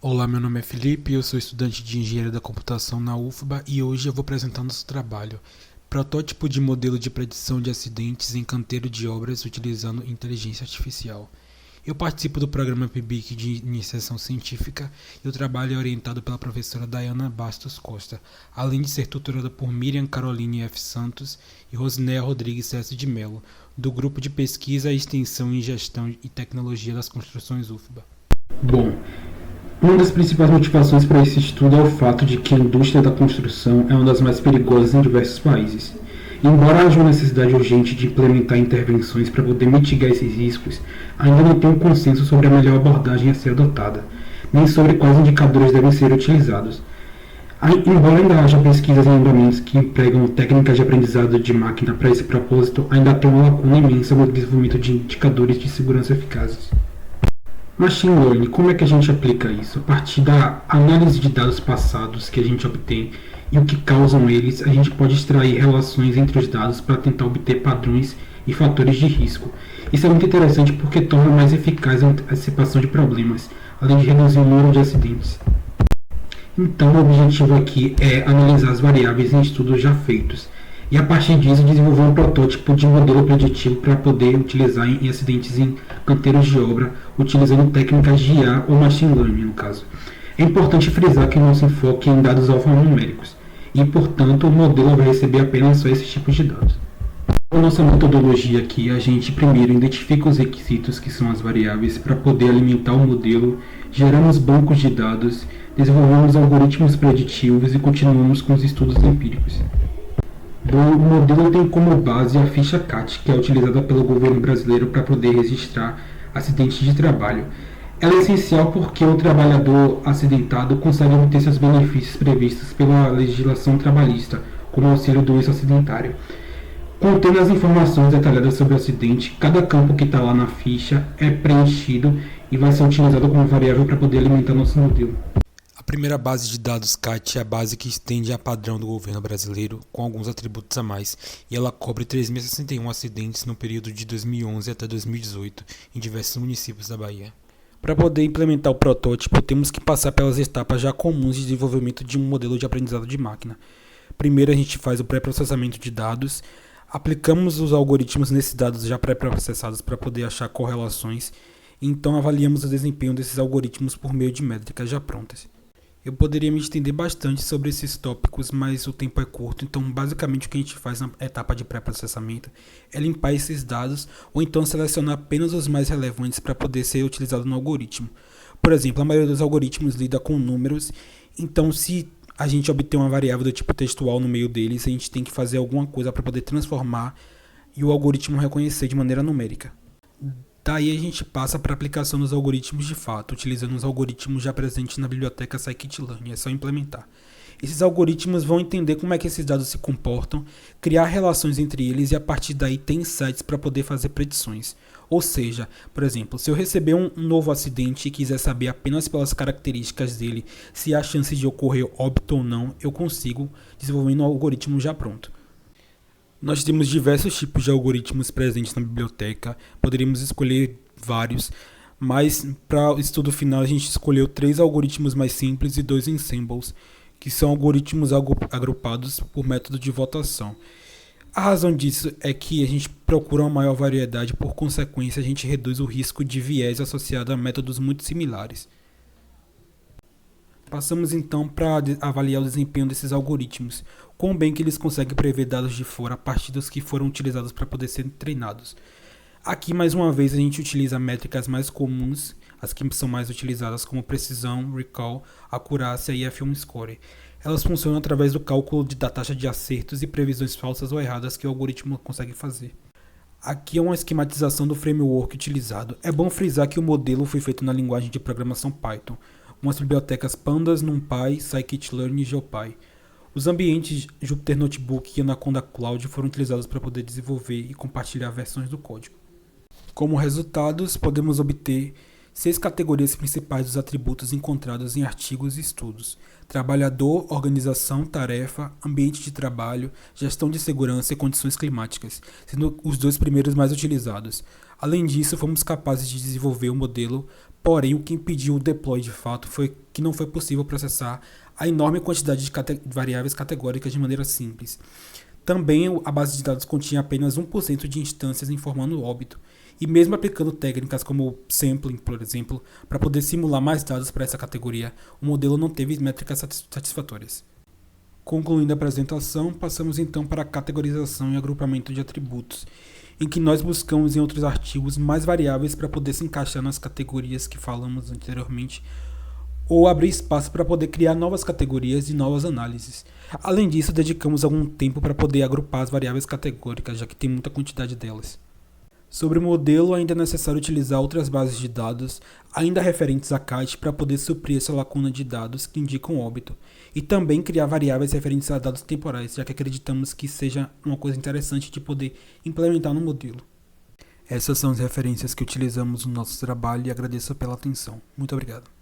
Olá, meu nome é Felipe, eu sou estudante de Engenharia da Computação na UFBA e hoje eu vou apresentar nosso trabalho, protótipo de modelo de predição de acidentes em canteiro de obras utilizando inteligência artificial. Eu participo do programa PIBIC de iniciação científica e o trabalho é orientado pela professora Dayana Bastos Costa, além de ser tutorada por Miriam Caroline F. Santos e Rosinéia Rodrigues César de Mello, do Grupo de Pesquisa, Extensão em Gestão e Tecnologia das Construções UFBA. Bom, uma das principais motivações para esse estudo é o fato de que a indústria da construção é uma das mais perigosas em diversos países. Embora haja uma necessidade urgente de implementar intervenções para poder mitigar esses riscos, ainda não tem um consenso sobre a melhor abordagem a ser adotada, nem sobre quais indicadores devem ser utilizados. Embora ainda haja pesquisas em andamento que empregam técnicas de aprendizado de máquina para esse propósito, ainda tem uma lacuna imensa no desenvolvimento de indicadores de segurança eficazes. Machine Learning, como é que a gente aplica isso? A partir da análise de dados passados que a gente obtém e o que causam eles, a gente pode extrair relações entre os dados para tentar obter padrões e fatores de risco. Isso é muito interessante porque torna mais eficaz a antecipação de problemas, além de reduzir o número de acidentes. Então, o objetivo aqui é analisar as variáveis em estudos já feitos e, a partir disso, desenvolver um protótipo de modelo preditivo para poder utilizar em acidentes em canteiros de obra, utilizando técnicas de IA ou Machine Learning, no caso. É importante frisar que o nosso enfoque é em dados alfanuméricos e, portanto, o modelo vai receber apenas só esses tipos de dados. A nossa metodologia aqui, a gente primeiro identifica os requisitos que são as variáveis para poder alimentar o modelo, geramos bancos de dados, desenvolvemos algoritmos preditivos e continuamos com os estudos empíricos. O modelo tem como base a ficha CAT, que é utilizada pelo governo brasileiro para poder registrar acidentes de trabalho. Ela é essencial porque o trabalhador acidentado consegue obter seus benefícios previstos pela legislação trabalhista, como o auxílio doença acidentário. Contendo as informações detalhadas sobre o acidente, cada campo que está lá na ficha é preenchido e vai ser utilizado como variável para poder alimentar nosso modelo. A primeira base de dados CAT é a base que estende a padrão do governo brasileiro, com alguns atributos a mais, e ela cobre 3.061 acidentes no período de 2011 até 2018, em diversos municípios da Bahia. Para poder implementar o protótipo, temos que passar pelas etapas já comuns de desenvolvimento de um modelo de aprendizado de máquina. Primeiro a gente faz o pré-processamento de dados, aplicamos os algoritmos nesses dados já pré-processados para poder achar correlações, e então avaliamos o desempenho desses algoritmos por meio de métricas já prontas. Eu poderia me estender bastante sobre esses tópicos, mas o tempo é curto, então basicamente o que a gente faz na etapa de pré-processamento é limpar esses dados ou então selecionar apenas os mais relevantes para poder ser utilizado no algoritmo. Por exemplo, a maioria dos algoritmos lida com números, então se a gente obter uma variável do tipo textual no meio deles, a gente tem que fazer alguma coisa para poder transformar e o algoritmo reconhecer de maneira numérica. Daí a gente passa para a aplicação dos algoritmos de fato, utilizando os algoritmos já presentes na biblioteca Scikit-Learn, é só implementar. Esses algoritmos vão entender como é que esses dados se comportam, criar relações entre eles e a partir daí ter insights para poder fazer predições. Ou seja, por exemplo, se eu receber um novo acidente e quiser saber apenas pelas características dele se há chance de ocorrer óbito ou não, eu consigo desenvolvendo um algoritmo já pronto. Nós temos diversos tipos de algoritmos presentes na biblioteca, poderíamos escolher vários, mas para o estudo final a gente escolheu 3 algoritmos mais simples e 2 ensembles, que são algoritmos agrupados por método de votação. A razão disso é que a gente procura uma maior variedade, por consequência a gente reduz o risco de viés associado a métodos muito similares. Passamos então para avaliar o desempenho desses algoritmos, quão bem que eles conseguem prever dados de fora a partir dos que foram utilizados para poder ser treinados. Aqui mais uma vez a gente utiliza métricas mais comuns, as que são mais utilizadas como precisão, recall, acurácia e F1 score. Elas funcionam através do cálculo da taxa de acertos e previsões falsas ou erradas que o algoritmo consegue fazer. Aqui é uma esquematização do framework utilizado. É bom frisar que o modelo foi feito na linguagem de programação Python, com as bibliotecas Pandas, NumPy, Scikit-Learn e GeoPy. Os ambientes Jupyter Notebook e Anaconda Cloud foram utilizados para poder desenvolver e compartilhar versões do código. Como resultados, podemos obter 6 categorias principais dos atributos encontrados em artigos e estudos: trabalhador, organização, tarefa, ambiente de trabalho, gestão de segurança e condições climáticas, sendo os 2 primeiros mais utilizados. Além disso, fomos capazes de desenvolver um modelo Porém, o que impediu o deploy de fato foi que não foi possível processar a enorme quantidade de variáveis categóricas de maneira simples. Também a base de dados continha apenas 1% de instâncias informando o óbito, e mesmo aplicando técnicas como sampling, por exemplo, para poder simular mais dados para essa categoria, o modelo não teve métricas satisfatórias. Concluindo a apresentação, passamos então para a categorização e agrupamento de atributos, em que nós buscamos em outros artigos mais variáveis para poder se encaixar nas categorias que falamos anteriormente, ou abrir espaço para poder criar novas categorias e novas análises. Além disso, dedicamos algum tempo para poder agrupar as variáveis categóricas, já que tem muita quantidade delas. Sobre o modelo, ainda é necessário utilizar outras bases de dados, ainda referentes a CAT, para poder suprir essa lacuna de dados que indicam óbito, e também criar variáveis referentes a dados temporais, já que acreditamos que seja uma coisa interessante de poder implementar no modelo. Essas são as referências que utilizamos no nosso trabalho e agradeço pela atenção. Muito obrigado.